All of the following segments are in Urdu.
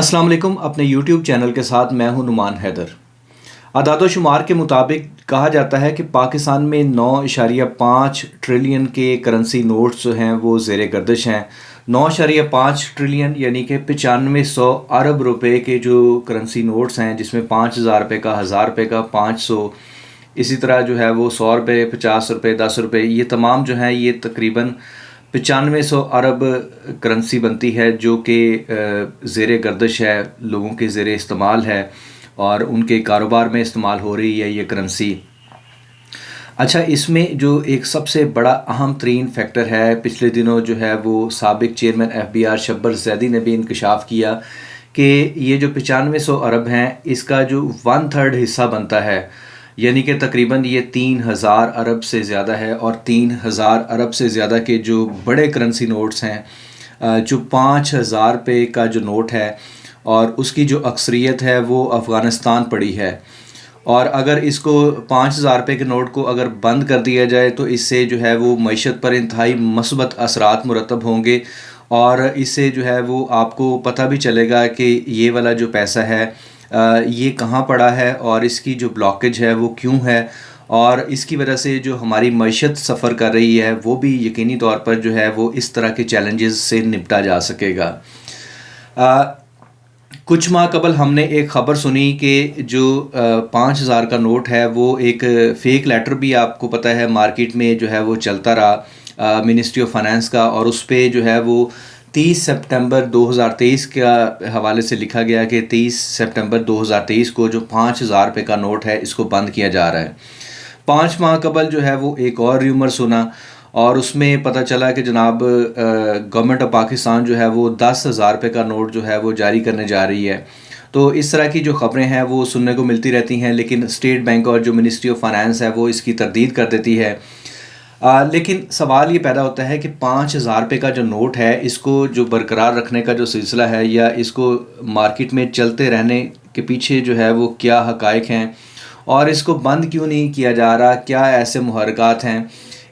السلام علیکم. اپنے یوٹیوب چینل کے ساتھ میں ہوں نعمان حیدر. اعداد و شمار کے مطابق کہا جاتا ہے کہ پاکستان میں 9.5 ٹریلین کے کرنسی نوٹس جو ہیں وہ زیر گردش ہیں. 9.5 ٹریلین یعنی کہ 9500 ارب روپے کے جو کرنسی نوٹس ہیں، جس میں 5000 روپے کا، 1000 روپے کا، 500، اسی طرح جو ہے وہ 100 روپے، 50 روپے، 10 روپے، یہ تمام جو ہیں یہ تقریباً 9500 ارب کرنسی بنتی ہے، جو کہ زیر گردش ہے، لوگوں کے زیر استعمال ہے اور ان کے کاروبار میں استعمال ہو رہی ہے یہ کرنسی. اچھا، اس میں جو ایک سب سے بڑا اہم ترین فیکٹر ہے، پچھلے دنوں جو ہے وہ سابق چیئرمین FBR شبر زیدی نے بھی انکشاف کیا کہ یہ جو 9500 ارب ہیں، اس کا جو 1/3 حصہ بنتا ہے، یعنی کہ تقریباً یہ 3000 ارب سے زیادہ ہے. اور 3000 ارب سے زیادہ کے جو بڑے کرنسی نوٹس ہیں، جو 5000 روپے کا جو نوٹ ہے اور اس کی جو اکثریت ہے وہ افغانستان پڑی ہے. اور اگر اس کو 5000 روپے کے نوٹ کو اگر بند کر دیا جائے تو اس سے جو ہے وہ معیشت پر انتہائی مثبت اثرات مرتب ہوں گے، اور اس سے جو ہے وہ آپ کو پتہ بھی چلے گا کہ یہ والا جو پیسہ ہے یہ کہاں پڑا ہے اور اس کی جو بلاکیج ہے وہ کیوں ہے، اور اس کی وجہ سے جو ہماری معیشت سفر کر رہی ہے وہ بھی یقینی طور پر جو ہے وہ اس طرح کے چیلنجز سے نپٹا جا سکے گا. کچھ ماہ قبل ہم نے ایک خبر سنی کہ جو 5000 کا نوٹ ہے وہ ایک فیک لیٹر بھی آپ کو پتہ ہے مارکیٹ میں جو ہے وہ چلتا رہا منسٹری آف فائنانس کا، اور اس پہ جو ہے وہ 30 سپٹمبر 2023 کا حوالے سے لکھا گیا کہ 30 سپٹمبر 2023 کو جو 5000 روپے کا نوٹ ہے اس کو بند کیا جا رہا ہے. 5 ماہ قبل جو ہے وہ ایک اور ریومر سنا، اور اس میں پتہ چلا کہ جناب گورنمنٹ آف پاکستان جو ہے وہ 10,000 روپے کا نوٹ جو ہے وہ جاری کرنے جا رہی ہے. تو اس طرح کی جو خبریں ہیں وہ سننے کو ملتی رہتی ہیں، لیکن اسٹیٹ بینک اور جو منسٹری آف فائنانس ہے وہ اس کی تردید کر دیتی ہے. لیکن سوال یہ پیدا ہوتا ہے کہ 5000 روپے کا جو نوٹ ہے اس کو جو برقرار رکھنے کا جو سلسلہ ہے، یا اس کو مارکیٹ میں چلتے رہنے کے پیچھے جو ہے وہ کیا حقائق ہیں، اور اس کو بند کیوں نہیں کیا جا رہا، کیا ایسے محرکات ہیں.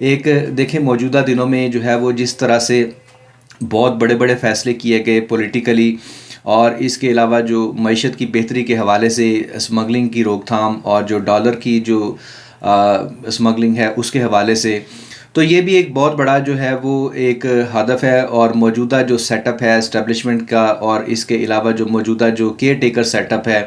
ایک دیکھیں، موجودہ دنوں میں جو ہے وہ جس طرح سے بہت بڑے بڑے فیصلے کیے گئے پولیٹیکلی، اور اس کے علاوہ جو معیشت کی بہتری کے حوالے سے اسمگلنگ کی روک تھام اور جو ڈالر کی جو اسمگلنگ ہے اس کے حوالے سے، تو یہ بھی ایک بہت بڑا جو ہے وہ ایک ہدف ہے. اور موجودہ جو سیٹ اپ ہے اسٹیبلشمنٹ کا، اور اس کے علاوہ جو موجودہ جو کیئر ٹیکر سیٹ اپ ہے،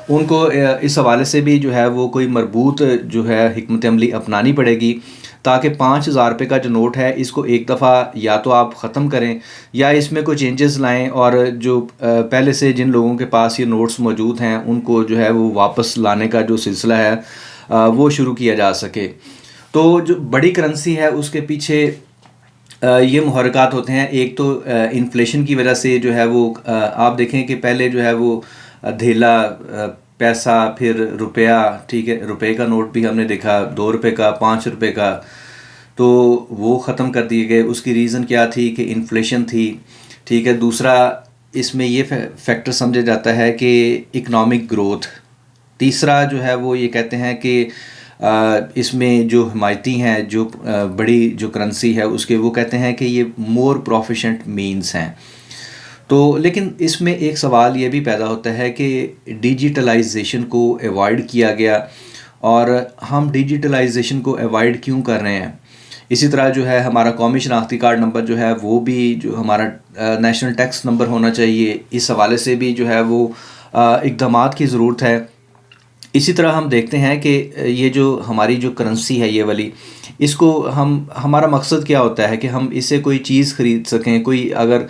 ان کو اس حوالے سے بھی جو ہے وہ کوئی مربوط جو ہے حکمت عملی اپنانی پڑے گی، تاکہ 5000 روپے کا جو نوٹ ہے اس کو ایک دفعہ یا تو آپ ختم کریں یا اس میں کوئی چینجز لائیں، اور جو پہلے سے جن لوگوں کے پاس یہ نوٹس موجود ہیں ان کو جو ہے وہ واپس لانے کا جو سلسلہ ہے وہ شروع کیا جا سکے. تو جو بڑی کرنسی ہے اس کے پیچھے یہ محرکات ہوتے ہیں. ایک تو انفلیشن کی وجہ سے جو ہے وہ آپ دیکھیں کہ پہلے جو ہے وہ دھیلا پیسہ، پھر روپیہ، ٹھیک ہے، روپے کا نوٹ بھی ہم نے دیکھا، 2 روپے کا، 5 روپے کا، تو وہ ختم کر دیے گئے. اس کی ریزن کیا تھی کہ انفلیشن تھی، ٹھیک ہے. دوسرا اس میں یہ فیکٹر سمجھا جاتا ہے کہ اکنامک گروتھ. تیسرا جو ہے وہ یہ کہتے ہیں کہ اس میں جو حمایتی ہیں، جو بڑی جو کرنسی ہے اس کے، وہ کہتے ہیں کہ یہ مور پروفیشنٹ مینز ہیں. تو لیکن اس میں ایک سوال یہ بھی پیدا ہوتا ہے کہ ڈیجیٹلائزیشن کو ایوائڈ کیا گیا، اور ہم ڈیجیٹلائزیشن کو ایوائڈ کیوں کر رہے ہیں. اسی طرح جو ہے ہمارا قومی شناختی کارڈ نمبر جو ہے وہ بھی، جو ہمارا نیشنل ٹیکس نمبر ہونا چاہیے، اس حوالے سے بھی جو ہے وہ اقدامات کی ضرورت ہے. اسی طرح ہم دیکھتے ہیں کہ یہ جو ہماری جو کرنسی ہے یہ والی، اس کو ہمارا مقصد کیا ہوتا ہے کہ ہم اس سے کوئی چیز خرید سکیں. کوئی اگر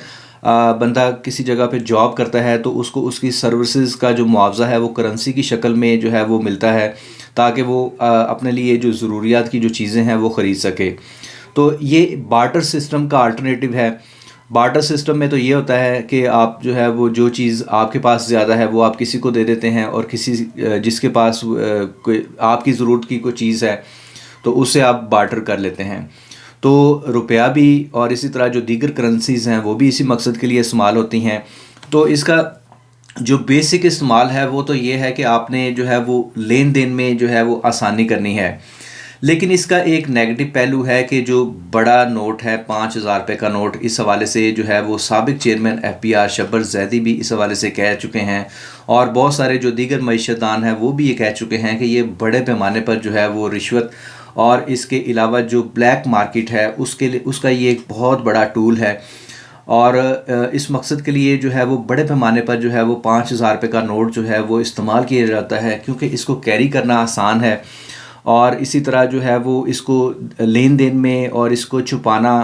بندہ کسی جگہ پہ جاب کرتا ہے تو اس کو اس کی سروسز کا جو معاوضہ ہے وہ کرنسی کی شکل میں جو ہے وہ ملتا ہے، تاکہ وہ اپنے لیے جو ضروریات کی جو چیزیں ہیں وہ خرید سکے. تو یہ بارٹر سسٹم کا الٹرنیٹیو ہے. بارٹر سسٹم میں تو یہ ہوتا ہے کہ آپ جو ہے وہ جو چیز آپ کے پاس زیادہ ہے وہ آپ کسی کو دے دیتے ہیں، اور کسی جس کے پاس کوئی آپ کی ضرورت کی کوئی چیز ہے تو اس سے آپ بارٹر کر لیتے ہیں. تو روپیہ بھی اور اسی طرح جو دیگر کرنسیز ہیں وہ بھی اسی مقصد کے لیے استعمال ہوتی ہیں. تو اس کا جو بیسک استعمال ہے وہ تو یہ ہے کہ آپ نے جو ہے وہ لین دین میں جو ہے وہ آسانی کرنی ہے. لیکن اس کا ایک نیگیٹو پہلو ہے کہ جو بڑا نوٹ ہے 5,000 روپے کا نوٹ، اس حوالے سے جو ہے وہ سابق چیئرمین FBR شبر زیدی بھی اس حوالے سے کہہ چکے ہیں، اور بہت سارے جو دیگر معیشت دان ہیں وہ بھی یہ کہہ چکے ہیں کہ یہ بڑے پیمانے پر جو ہے وہ رشوت اور اس کے علاوہ جو بلیک مارکیٹ ہے اس کا یہ ایک بہت بڑا ٹول ہے، اور اس مقصد کے لیے جو ہے وہ بڑے پیمانے پر جو ہے وہ 5,000 روپے کا نوٹ جو ہے وہ استعمال کیا جاتا ہے، کیونکہ اس کو کیری کرنا آسان ہے، اور اسی طرح جو ہے وہ اس کو لین دین میں اور اس کو چھپانا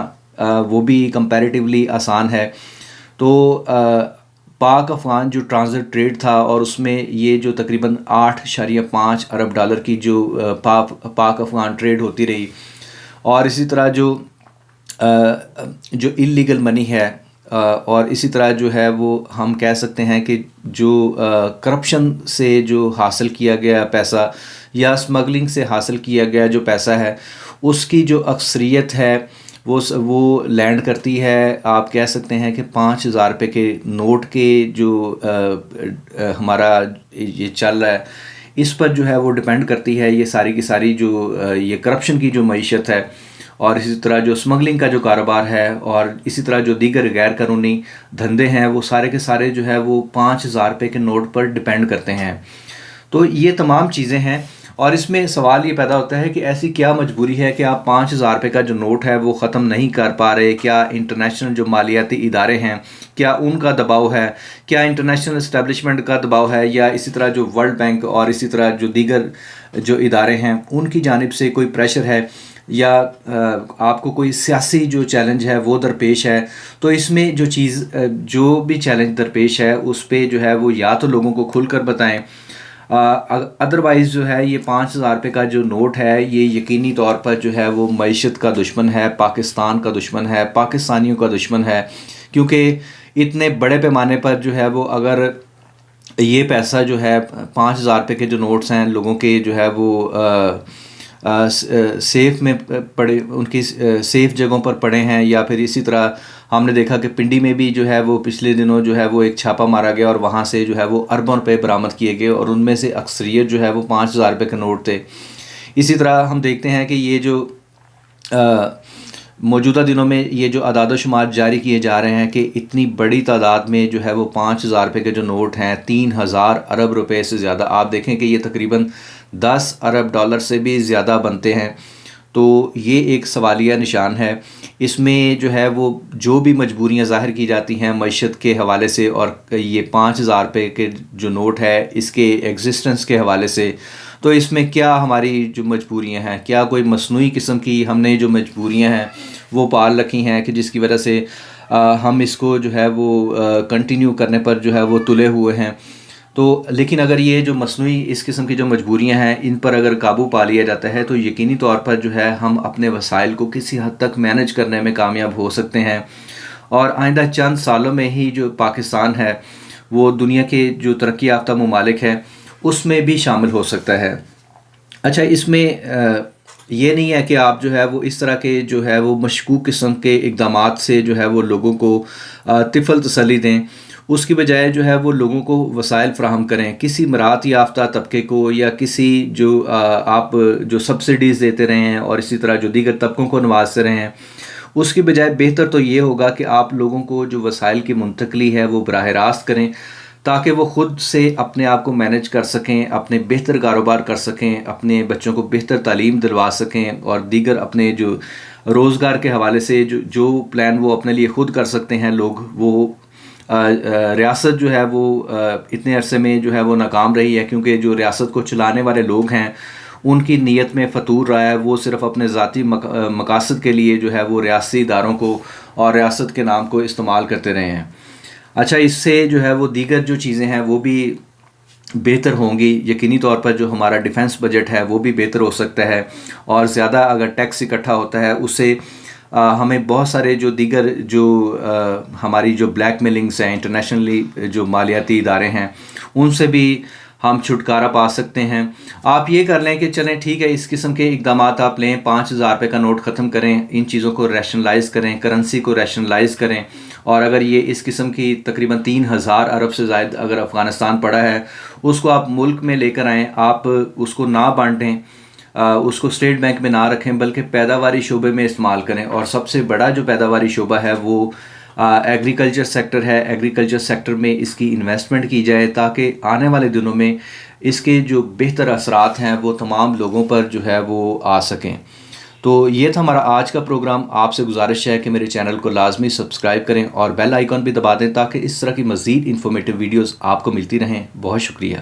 وہ بھی کمپیریٹیولی آسان ہے۔ تو پاک افغان جو ٹرانزٹ ٹریڈ تھا، اور اس میں یہ جو تقریباً 8.5 ارب ڈالر کی جو پاک افغان ٹریڈ ہوتی رہی، اور اسی طرح جو اللیگل منی ہے، اور اسی طرح جو ہے وہ ہم کہہ سکتے ہیں کہ جو کرپشن سے جو حاصل کیا گیا پیسہ یا اسمگلنگ سے حاصل کیا گیا جو پیسہ ہے، اس کی جو اکثریت ہے وہ لینڈ کرتی ہے، آپ کہہ سکتے ہیں کہ 5,000 روپے کے نوٹ کے جو ہمارا یہ چل رہا ہے اس پر جو ہے وہ ڈپینڈ کرتی ہے، یہ ساری کی ساری جو یہ کرپشن کی جو معیشت ہے، اور اسی طرح جو اسمگلنگ کا جو کاروبار ہے، اور اسی طرح جو دیگر غیر قانونی دھندے ہیں، وہ سارے کے سارے جو ہے وہ 5,000 روپے کے نوٹ پر ڈپینڈ کرتے ہیں۔ تو یہ تمام چیزیں ہیں، اور اس میں سوال یہ پیدا ہوتا ہے کہ ایسی کیا مجبوری ہے کہ آپ 5,000 روپے کا جو نوٹ ہے وہ ختم نہیں کر پا رہے؟ کیا انٹرنیشنل جو مالیاتی ادارے ہیں کیا ان کا دباؤ ہے؟ کیا انٹرنیشنل اسٹیبلشمنٹ کا دباؤ ہے؟ یا اسی طرح جو ورلڈ بینک اور اسی طرح جو دیگر جو ادارے ہیں ان کی جانب سے کوئی پریشر ہے، یا آپ کو کوئی سیاسی جو چیلنج ہے وہ درپیش ہے؟ تو اس میں جو بھی چیلنج درپیش ہے اس پہ جو ہے وہ یا تو لوگوں کو کھل کر بتائیں، ادروائز جو ہے یہ 5,000 روپے کا جو نوٹ ہے یہ یقینی طور پر جو ہے وہ معیشت کا دشمن ہے، پاکستان کا دشمن ہے، پاکستانیوں کا دشمن ہے، کیونکہ اتنے بڑے پیمانے پر جو ہے وہ اگر یہ پیسہ جو ہے 5,000 روپے کے جو نوٹس ہیں لوگوں کے جو ہے وہ سیف میں پڑے، ان کی سیف جگہوں پر پڑے ہیں، یا پھر اسی طرح ہم نے دیکھا کہ پنڈی میں بھی جو ہے وہ پچھلے دنوں جو ہے وہ ایک چھاپہ مارا گیا، اور وہاں سے جو ہے وہ اربوں روپے برآمد کیے گئے، اور ان میں سے اکثریت جو ہے وہ 5,000 روپے کے نوٹ تھے۔ اسی طرح ہم دیکھتے ہیں کہ یہ جو موجودہ دنوں میں یہ جو اعداد و شمار جاری کیے جا رہے ہیں کہ اتنی بڑی تعداد میں جو ہے وہ 5,000 روپے کے جو نوٹ ہیں 3,000 ارب روپے سے زیادہ، آپ دیکھیں کہ یہ تقریباً 10 ارب ڈالر سے بھی زیادہ بنتے ہیں۔ تو یہ ایک سوالیہ نشان ہے۔ اس میں جو ہے وہ جو بھی مجبوریاں ظاہر کی جاتی ہیں معیشت کے حوالے سے، اور یہ 5,000 روپے کے جو نوٹ ہے اس کے ایگزسٹنس کے حوالے سے، تو اس میں کیا ہماری جو مجبوریاں ہیں، کیا کوئی مصنوعی قسم کی ہم نے جو مجبوریاں ہیں وہ پال رکھی ہیں کہ جس کی وجہ سے ہم اس کو جو ہے وہ کنٹینیو کرنے پر جو ہے وہ تلے ہوئے ہیں؟ تو لیکن اگر یہ جو مصنوعی اس قسم کی جو مجبوریاں ہیں ان پر اگر قابو پا لیا جاتا ہے تو یقینی طور پر جو ہے ہم اپنے وسائل کو کسی حد تک مینج کرنے میں کامیاب ہو سکتے ہیں، اور آئندہ چند سالوں میں ہی جو پاکستان ہے وہ دنیا کے جو ترقی یافتہ ممالک ہیں اس میں بھی شامل ہو سکتا ہے۔ اچھا، اس میں یہ نہیں ہے کہ آپ جو ہے وہ اس طرح کے جو ہے وہ مشکوک قسم کے اقدامات سے جو ہے وہ لوگوں کو طفل تسلی دیں، اس کی بجائے جو ہے وہ لوگوں کو وسائل فراہم کریں، کسی مراعات یافتہ طبقے کو یا کسی جو آپ جو سبسڈیز دیتے رہے ہیں اور اسی طرح جو دیگر طبقوں کو نوازتے رہے ہیں، اس کی بجائے بہتر تو یہ ہوگا کہ آپ لوگوں کو جو وسائل کی منتقلی ہے وہ براہ راست کریں، تاکہ وہ خود سے اپنے آپ کو مینج کر سکیں، اپنے بہتر کاروبار کر سکیں، اپنے بچوں کو بہتر تعلیم دلوا سکیں، اور دیگر اپنے جو روزگار کے حوالے سے جو پلان وہ اپنے لیے خود کر سکتے ہیں لوگ، وہ ریاست جو ہے وہ اتنے عرصے میں جو ہے وہ ناکام رہی ہے، کیونکہ جو ریاست کو چلانے والے لوگ ہیں ان کی نیت میں فطور رہا ہے، وہ صرف اپنے ذاتی مقاصد کے لیے جو ہے وہ ریاستی اداروں کو اور ریاست کے نام کو استعمال کرتے رہے ہیں۔ اچھا، اس سے جو ہے وہ دیگر جو چیزیں ہیں وہ بھی بہتر ہوں گی، یقینی طور پر جو ہمارا ڈیفنس بجٹ ہے وہ بھی بہتر ہو سکتا ہے، اور زیادہ اگر ٹیکس اکٹھا ہوتا ہے اس سے ہمیں بہت سارے جو دیگر جو ہماری جو بلیک میلنگس ہیں، انٹرنیشنلی جو مالیاتی ادارے ہیں، ان سے بھی ہم چھٹکارا پا سکتے ہیں۔ آپ یہ کر لیں کہ چلیں ٹھیک ہے، اس قسم کے اقدامات آپ لیں، 5,000 روپے کا نوٹ ختم کریں، ان چیزوں کو ریشنلائز کریں، کرنسی کو ریشنلائز کریں، اور اگر یہ اس قسم کی تقریباً 3,000 ارب سے زائد اگر افغانستان پڑا ہے اس کو آپ ملک میں لے کر آئیں، آپ اس کو نہ بانٹیں، اس کو اسٹیٹ بینک میں نہ رکھیں بلکہ پیداواری شعبے میں استعمال کریں، اور سب سے بڑا جو پیداواری شعبہ ہے وہ ایگریکلچر سیکٹر ہے۔ ایگریکلچر سیکٹر میں اس کی انویسٹمنٹ کی جائے تاکہ آنے والے دنوں میں اس کے جو بہتر اثرات ہیں وہ تمام لوگوں پر جو ہے وہ آ سکیں۔ تو یہ تھا ہمارا آج کا پروگرام۔ آپ سے گزارش ہے کہ میرے چینل کو لازمی سبسکرائب کریں اور بیل آئیکن بھی دبا دیں تاکہ اس طرح کی مزید انفارمیٹیو ویڈیوز آپ کو ملتی رہیں۔ بہت شکریہ۔